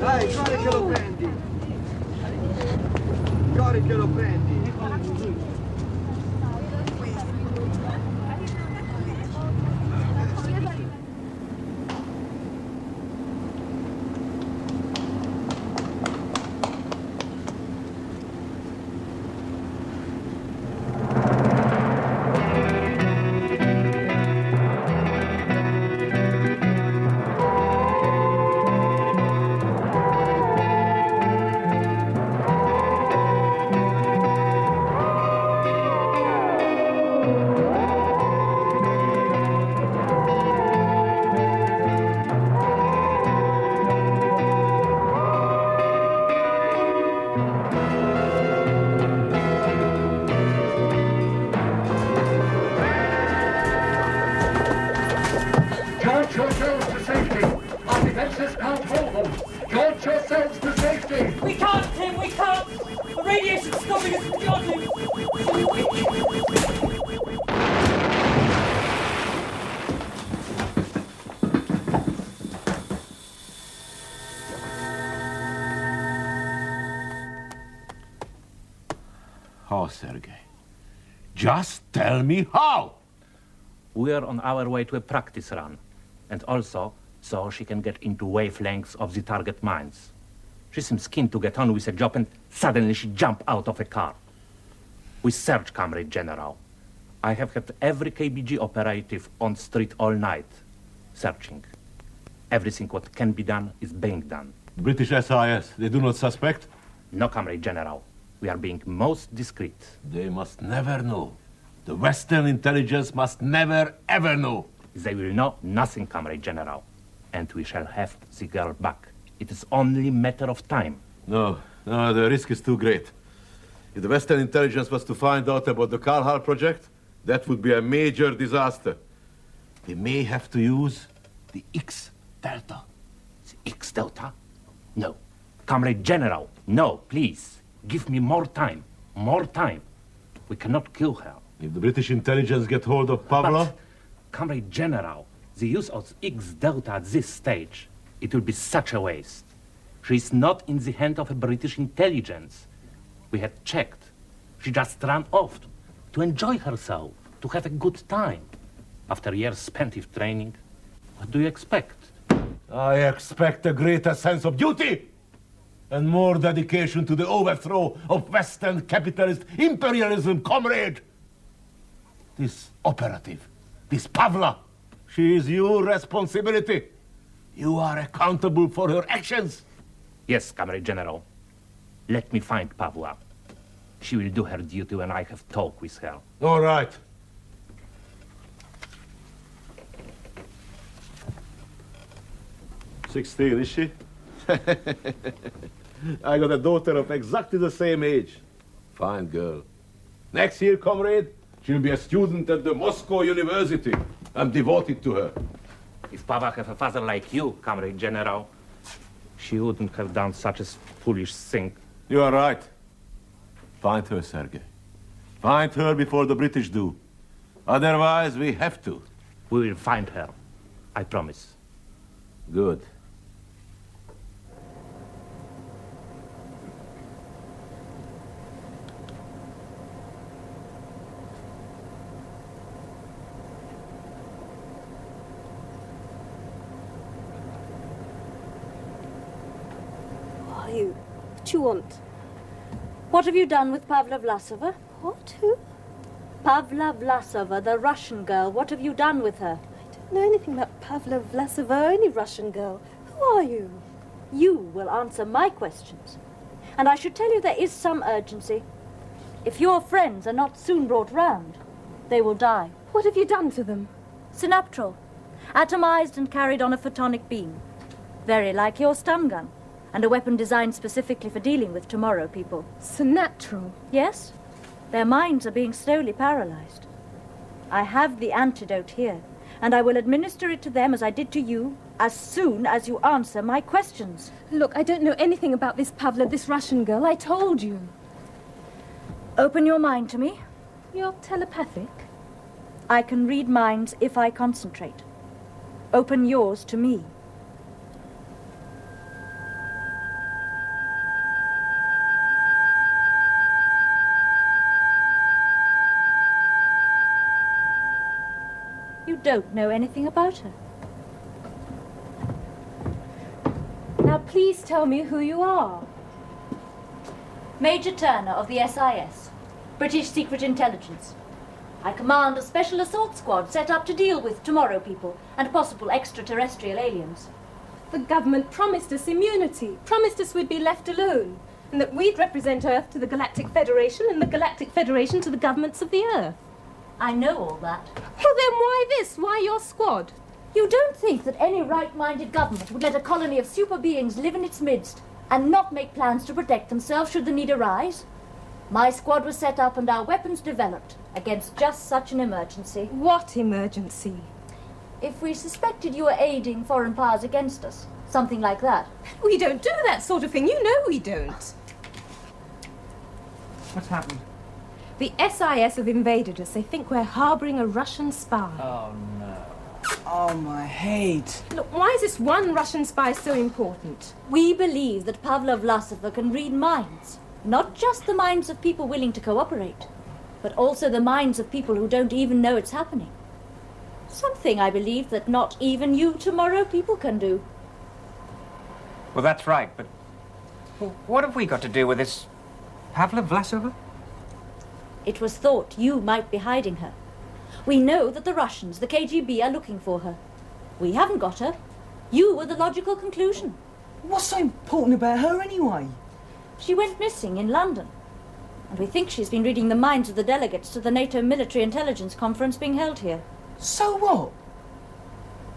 Dai, corri che lo prendi! Corri che lo prendi! Launch yourselves to safety. Our defenses can't hold them. Launch yourselves to safety. We can't, Tim, we can't. The radiation's stopping us from yachting. How, Sergei? Just tell me how! We are on our way to a practice run, and also so she can get into wavelengths of the target mines. She seems keen to get on with a job, and suddenly she jumped out of a car. We search, Comrade General. I have had every KBG operative on street all night, searching. Everything what can be done is being done. British SIS, they do not suspect? No, Comrade General. We are being most discreet. They must never know. The Western intelligence must never, ever know. They will know nothing, Comrade General. And we shall have the girl back. It is only a matter of time. No, the risk is too great. If the Western intelligence was to find out about the Carhall project, that would be a major disaster. They may have to use the X-Delta. The X-Delta? No. Comrade General, no, please. Give me more time. More time. We cannot kill her. If the British intelligence get hold of Pavla... But, Comrade General, the use of X-Delta at this stage, it will be such a waste. She is not in the hand of a British intelligence. We had checked. She just ran off to enjoy herself, to have a good time. After years spent in training, what do you expect? I expect a greater sense of duty and more dedication to the overthrow of Western capitalist imperialism, comrade. This operative, this Pavla, she is your responsibility. You are accountable for her actions. Yes, Comrade General. Let me find Pavla. She will do her duty when I have talked with her. All right. "16, is she? I got a daughter of exactly the same age. Fine girl. Next year, comrade, she'll be a student at the Moscow University. I'm devoted to her. If Pavla had a father like you, Comrade General, she wouldn't have done such a foolish thing. You are right. Find her, Sergei. Find her before the British do. Otherwise, we have to. We will find her. I promise. Good. What do you want? What have you done with Pavla Vlasova? What? Who? Pavla Vlasova, the Russian girl. What have you done with her? I don't know anything about Pavla Vlasova or any Russian girl. Who are you? You will answer my questions. And I should tell you there is some urgency. If your friends are not soon brought round, they will die. What have you done to them? Synaptrol. Atomized and carried on a photonic beam. Very like your stun gun. And a weapon designed specifically for dealing with tomorrow people. Synaptrol? Yes. Their minds are being slowly paralyzed. I have the antidote here, and I will administer it to them as I did to you, as soon as you answer my questions. Look, I don't know anything about this Pavla, this Russian girl. I told you. Open your mind to me. You're telepathic? I can read minds if I concentrate. Open yours to me. don't know anything about her. Now please tell me who you are. Major Turner of the SIS, British Secret Intelligence. I command a special assault squad set up to deal with tomorrow people and possible extraterrestrial aliens. The government promised us immunity, promised us we'd be left alone, and that we'd represent Earth to the Galactic Federation and the Galactic Federation to the governments of the Earth. I know all that. Well then why this? Why your squad? You don't think that any right-minded government would let a colony of super beings live in its midst and not make plans to protect themselves should the need arise? My squad was set up and our weapons developed against just such an emergency. What emergency? If we suspected you were aiding foreign powers against us, something like that. We don't do that sort of thing, you know we don't. What's happened? The SIS have invaded us. They think we're harbouring a Russian spy. Oh, no. Oh, my head. Look, why is this one Russian spy so important? We believe that Pavla Vlasova can read minds. Not just the minds of people willing to cooperate, but also the minds of people who don't even know it's happening. Something, I believe, that not even you tomorrow people can do. Well, that's right, but what have we got to do with this Pavla Vlasova? It was thought you might be hiding her. We know that the Russians, the KGB, are looking for her. We haven't got her. You were the logical conclusion. What's so important about her anyway? She went missing in London. And we think she's been reading the minds of the delegates to the NATO Military Intelligence Conference being held here. So what?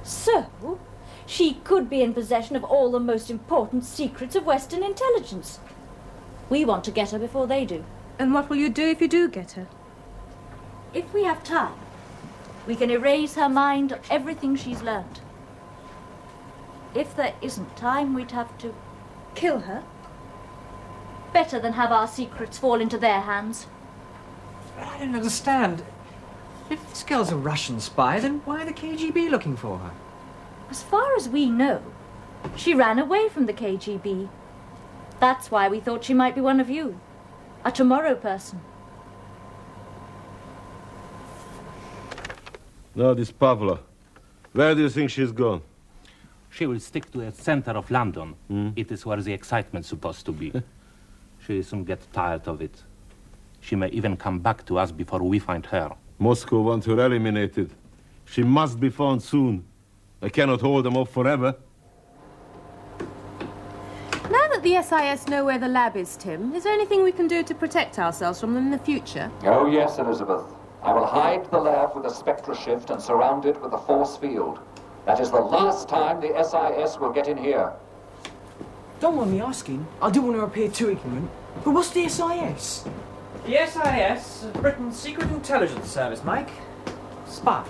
So, she could be in possession of all the most important secrets of Western intelligence. We want to get her before they do. And what will you do if you do get her? If we have time, we can erase her mind of everything she's learned. If there isn't time, we'd have to Kill her? better than have our secrets fall into their hands. But I don't understand. If this girl's a Russian spy, then why are the KGB looking for her? As far as we know, she ran away from the KGB. That's why we thought she might be one of you. A tomorrow person. Now this Pavla. Where do you think she's gone? She will stick to the center of London. It is where the excitement's supposed to be. She will soon get tired of it. She may even come back to us before we find her. Moscow wants her eliminated. She must be found soon. I cannot hold them off forever. Now that the SIS know where the lab is, Tim, is there anything we can do to protect ourselves from them in the future? Oh, yes, Elizabeth. I will hide the lab with a spectra shift and surround it with a force field. That is the last time the SIS will get in here. Don't mind me asking. I don't want to appear too ignorant. But what's the SIS? The SIS, Britain's Secret Intelligence Service, Mike. Spies.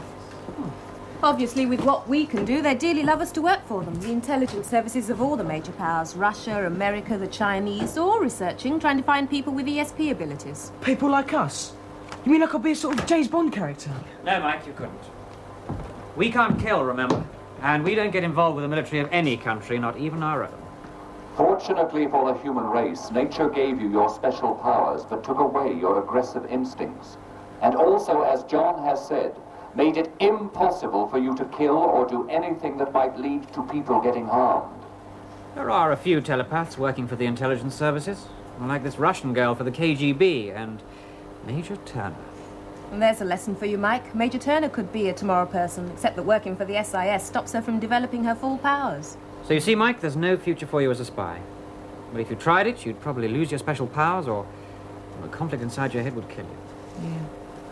Obviously, with what we can do, they'd dearly love us to work for them. The intelligence services of all the major powers, Russia, America, the Chinese, all researching, trying to find people with ESP abilities. People like us? You mean I could be a sort of James Bond character? No, Mike, you couldn't. We can't kill, remember? And we don't get involved with the military of any country, not even our own. Fortunately for the human race, nature gave you your special powers, but took away your aggressive instincts. And also, as John has said, made it impossible for you to kill or do anything that might lead to people getting harmed. There are a few telepaths working for the intelligence services, like this Russian girl for the KGB and Major Turner. And there's a lesson for you, Mike. Major Turner could be a tomorrow person, except that working for the SIS stops her from developing her full powers. So you see, Mike, there's no future for you as a spy. But if you tried it, you'd probably lose your special powers, or a conflict inside your head would kill you. Yeah.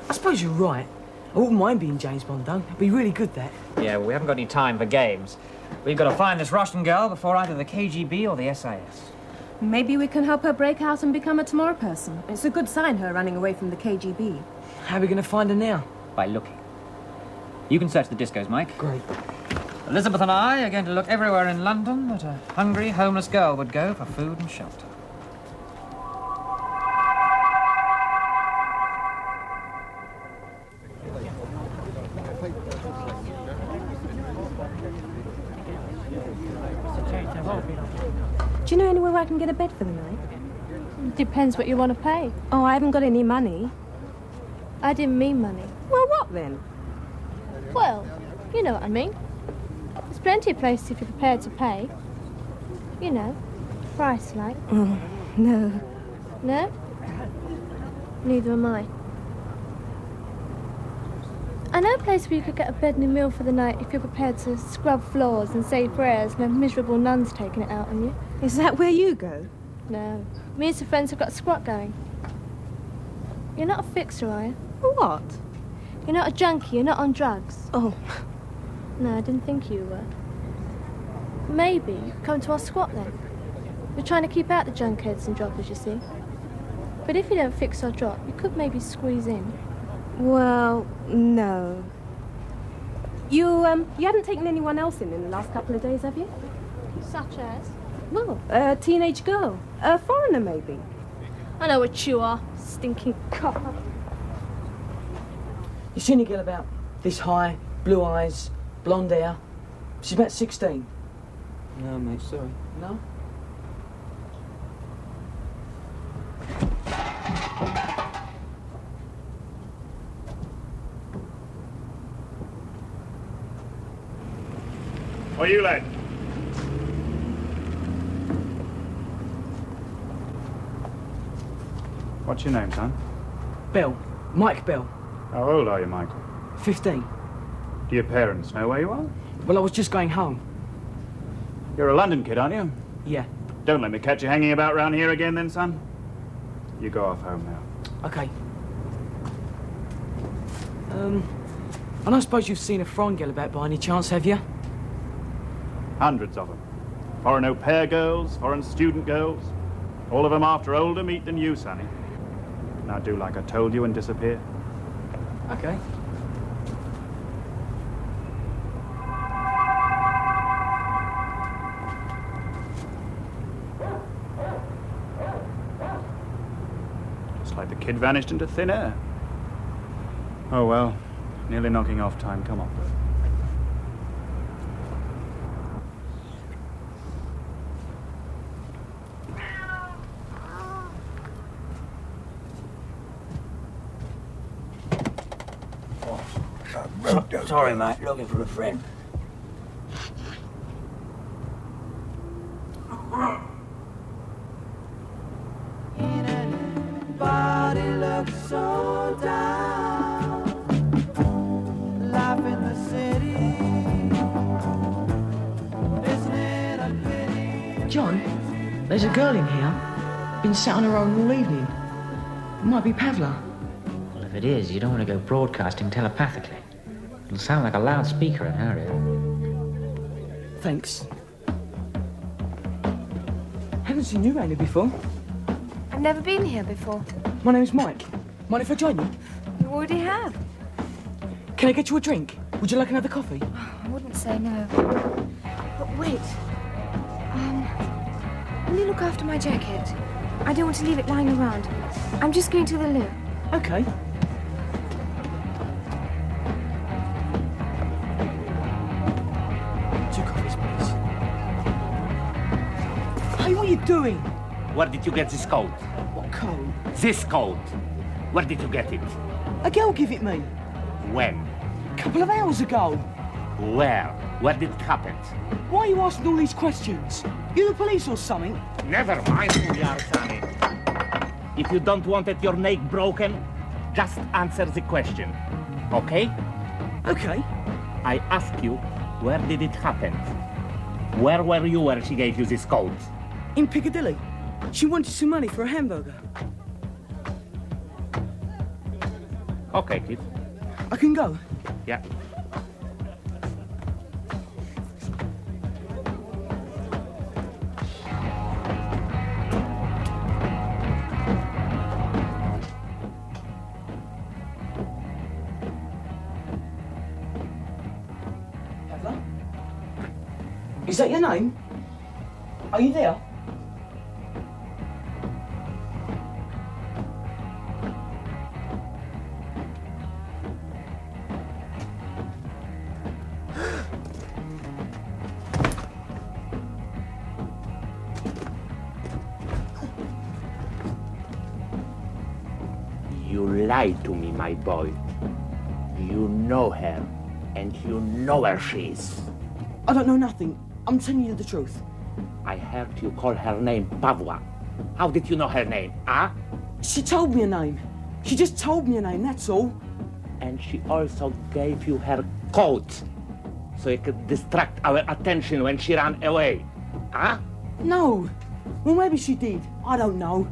I suppose you're right. I wouldn't mind being James Bond, though. It'd be really good, that. Yeah, well, we haven't got any time for games. We've got to find this Russian girl before either the KGB or the SIS. Maybe we can help her break out and become a tomorrow person. It's a good sign, her running away from the KGB. How are we going to find her now? By looking. You can search the discos, Mike. Great. Elizabeth and I are going to look everywhere in London that a hungry, homeless girl would go for food and shelter. Do you know anywhere where I can get a bed for the night? Depends what you want to pay. Oh, I haven't got any money. I didn't mean money. Well, what then? Well, You know what I mean. There's plenty of places if you're prepared to pay. You know, price like. Oh, no. No? Neither am I. I know a place where you could get a bed and a meal for the night if you're prepared to scrub floors and say prayers and have miserable nuns taking it out on you. Is that where you go? No. Me and some friends have got a squat going. You're not a fixer, are you? What? You're not a junkie, you're not on drugs. Oh, No, I didn't think you were. Maybe you could come to our squat then. We're trying to keep out the junkheads and droppers, you see. But if you don't fix or drop, you could maybe squeeze in. well, no. You haven't taken anyone else in the last couple of days, have you? Such as? Well, a teenage girl. A foreigner, maybe. I know what you are, stinking copper. You seen a girl about this high, blue eyes, blonde hair? She's about 16. No, mate, sorry. No? What are you, lad? What's your name, son? Bell. Mike Bell. How old are you, Michael? 15. Do your parents know where you are? Well, I was just going home. You're a London kid, aren't you? Yeah. Don't let me catch you hanging about round here again then, son. You go off home now. Okay. I don't suppose you've seen a foreign girl about by any chance, have you? Hundreds of them. Foreign au pair girls, foreign student girls. All of them after older meat than you, sonny. Now do like I told you and disappear. Okay. Just like the kid vanished into thin air. Oh well, nearly knocking off time. Come on, Bert. Sorry, mate. Looking for a friend. Body looks so down. Life in the city. Isn't it a pity? John, there's a girl in here. Been sat on her own all evening. It might be Pavla. Well, if it is, you don't want to go broadcasting telepathically. It'll sound like a loudspeaker in her ear. Thanks. Haven't seen you around here before. I've never been here before. My name's Mike. Mind if I join you? You already have. Can I get you a drink? Would you like another coffee? I wouldn't say no. But wait. Will you look after my jacket? I don't want to leave it lying around. I'm just going to the loo. Okay. Two coffees, please. Hey, what are you doing? Where did you get this coat? What coat? This coat. Where did you get it? A girl give it me. When? A couple of hours ago. Where? Where did it happen? Why are you asking all these questions? You the police or something? Never mind who you are, Sonny. If you don't want it, your neck broken, just answer the question. Okay? Okay. I ask you, where did it happen? Where were you where she gave you this coat? In Piccadilly. She wanted some money for a hamburger. Okay, kid. I can go. Yeah. Pavla? Is that your name? Are you there? You lied to me, my boy. You know her. And you know where she is. I don't know nothing. I'm telling you the truth. I heard you call her name Pavua. How did you know her name, huh? She told me a name. She just told me a name, that's all. And she also gave you her coat, so it could distract our attention when she ran away, huh? No. Well, maybe she did. I don't know.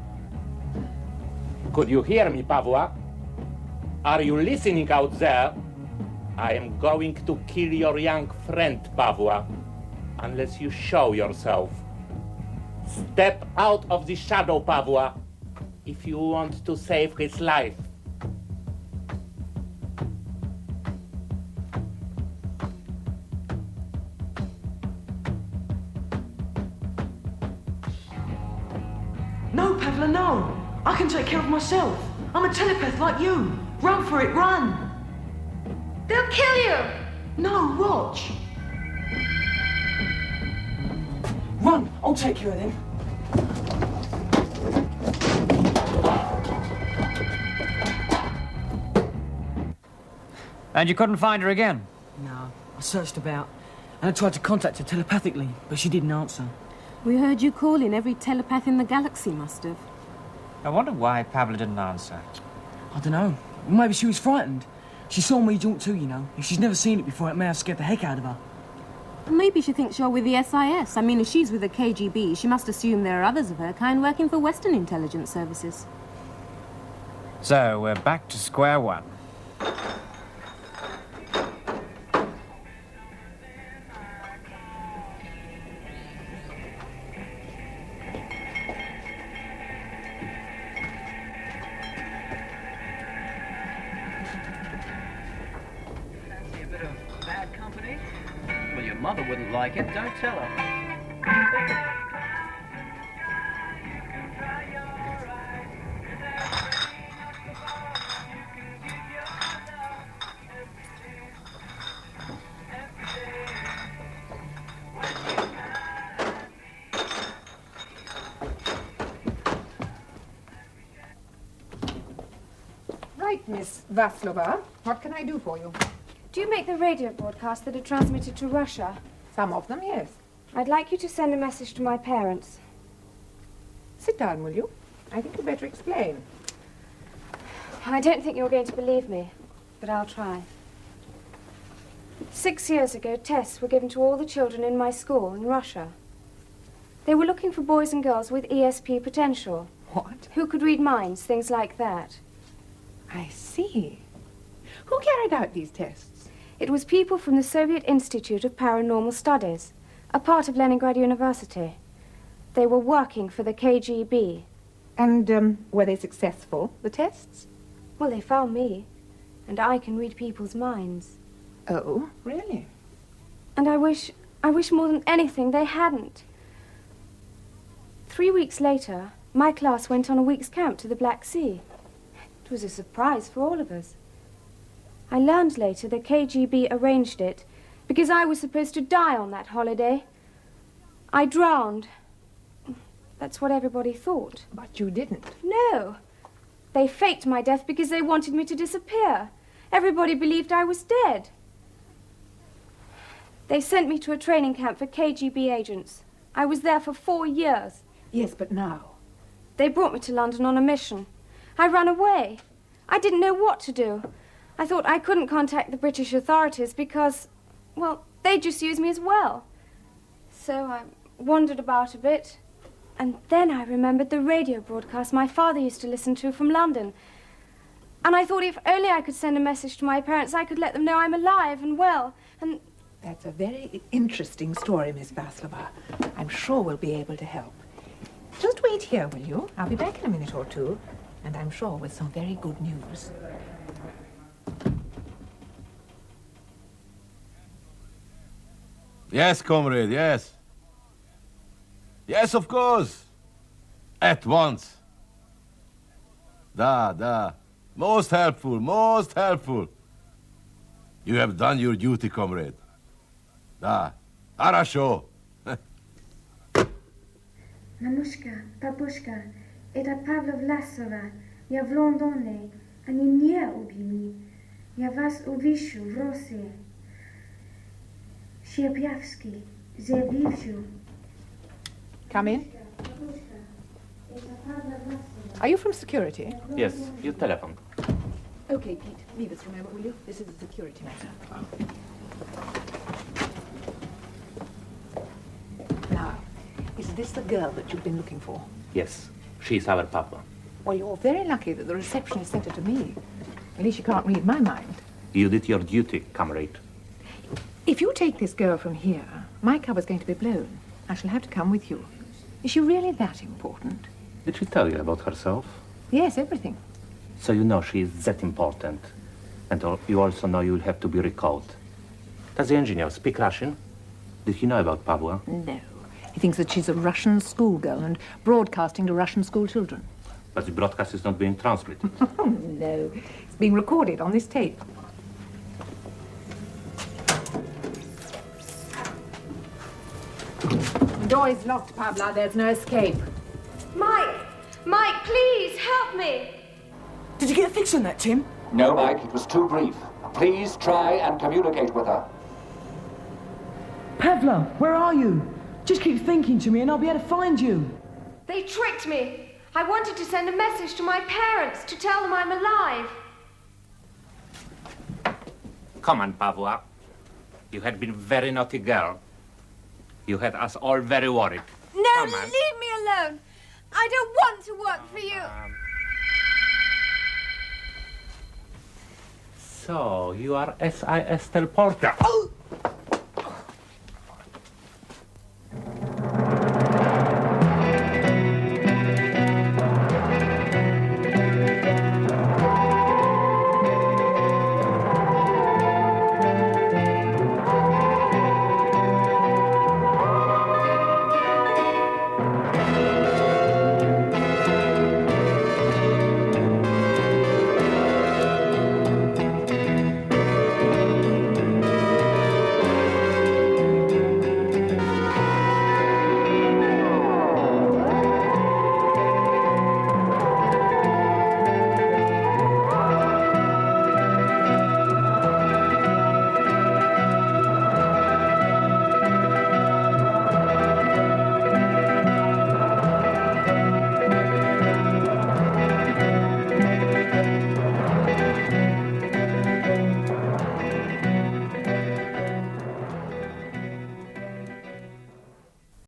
Could you hear me, Pavua? Are you listening out there? I am going to kill your young friend, Pavua, unless you show yourself. Step out of the shadow, Pavua, if you want to save his life. No, Pavla, no. I can take care of myself. I'm a telepath like you. Run for it, run. They'll kill you! No, watch. Run, I'll take care of them. And you couldn't find her again? No, I searched about. And I tried to contact her telepathically, but she didn't answer. We heard you calling. Every telepath in the galaxy must have. I wonder why Pavla didn't answer. I don't know. Maybe she was frightened. She saw me jaunt too, you know. If she's never seen it before, it may have scared the heck out of her. Maybe she thinks you're with the SIS. I mean, if she's with the KGB, she must assume there are others of her kind working for Western intelligence services. So, we're back to square one. Mother wouldn't like it, don't tell her. Right, Miss Vaslova. What can I do for you? Do you make the radio broadcasts that are transmitted to Russia? Some of them, yes. I'd like you to send a message to my parents. Sit down, will you? I think you'd better explain. I don't think you're going to believe me, but I'll try. 6 years ago, tests were given to all the children in my school in Russia. They were looking for boys and girls with ESP potential. What? Who could read minds, things like that. I see. Who carried out these tests? It was people from the Soviet Institute of Paranormal Studies, a part of Leningrad University. They were working for the KGB. And were they successful, the tests? Well, they found me, and I can read people's minds. Oh, really? And I wish more than anything they hadn't. 3 weeks later, my class went on a week's camp to the Black Sea. It was a surprise for all of us. I learned later the KGB arranged it because I was supposed to die on that holiday. I drowned. That's what everybody thought. But you didn't. No. They faked my death because they wanted me to disappear. Everybody believed I was dead. They sent me to a training camp for KGB agents. I was there for 4 years. Yes, but now? They brought me to London on a mission. I ran away. I didn't know what to do. I thought I couldn't contact the British authorities because, well, they'd just use me as well. So I wandered about a bit. And then I remembered the radio broadcast my father used to listen to from London. And I thought if only I could send a message to my parents, I could let them know I'm alive and well. And that's a very interesting story, Miss Vaslova. I'm sure we'll be able to help. Just wait here, will you? I'll be back in a minute or two, and I'm sure with some very good news. Yes, comrade, yes. Yes, of course. At once. Da. Most helpful, most helpful. You have done your duty, comrade. Da. Хорошо. Mamushka, Papushka, это Павла Власова. Я в Лондоне. Они не убили. Я вас увижу в России. Sierpiewski, Zerblivshu. Come in. Are you from security? Yes, you telephone. Okay, Pete, leave us for a moment, will you? This is a security matter. Now, is this the girl that you've been looking for? Yes, she's our Pavla. Well, you're very lucky that the receptionist sent her to me. At least she can't read my mind. You did your duty, comrade. If you take this girl from here, my cover's going to be blown. I shall have to come with you. Is she really that important? Did she tell you about herself? Yes, everything. So you know she is that important. And you also know you'll have to be recalled. Does the engineer speak Russian? Did he know about Pavla? No. He thinks that she's a Russian schoolgirl and broadcasting to Russian school children. But the broadcast is not being transmitted. Oh, no. It's being recorded on this tape. The door is locked, Pavla. There's no escape. Mike! Mike, please, help me! Did you get a fix on that, Tim? No, Mike, it was too brief. Please try and communicate with her. Pavla, where are you? Just keep thinking to me and I'll be able to find you. They tricked me. I wanted to send a message to my parents to tell them I'm alive. Come on, Pavla. You had been very naughty girl. You had us all very worried. No, Come on. leave me alone. I don't want to work for you. So, you are SIS teleporter. Oh!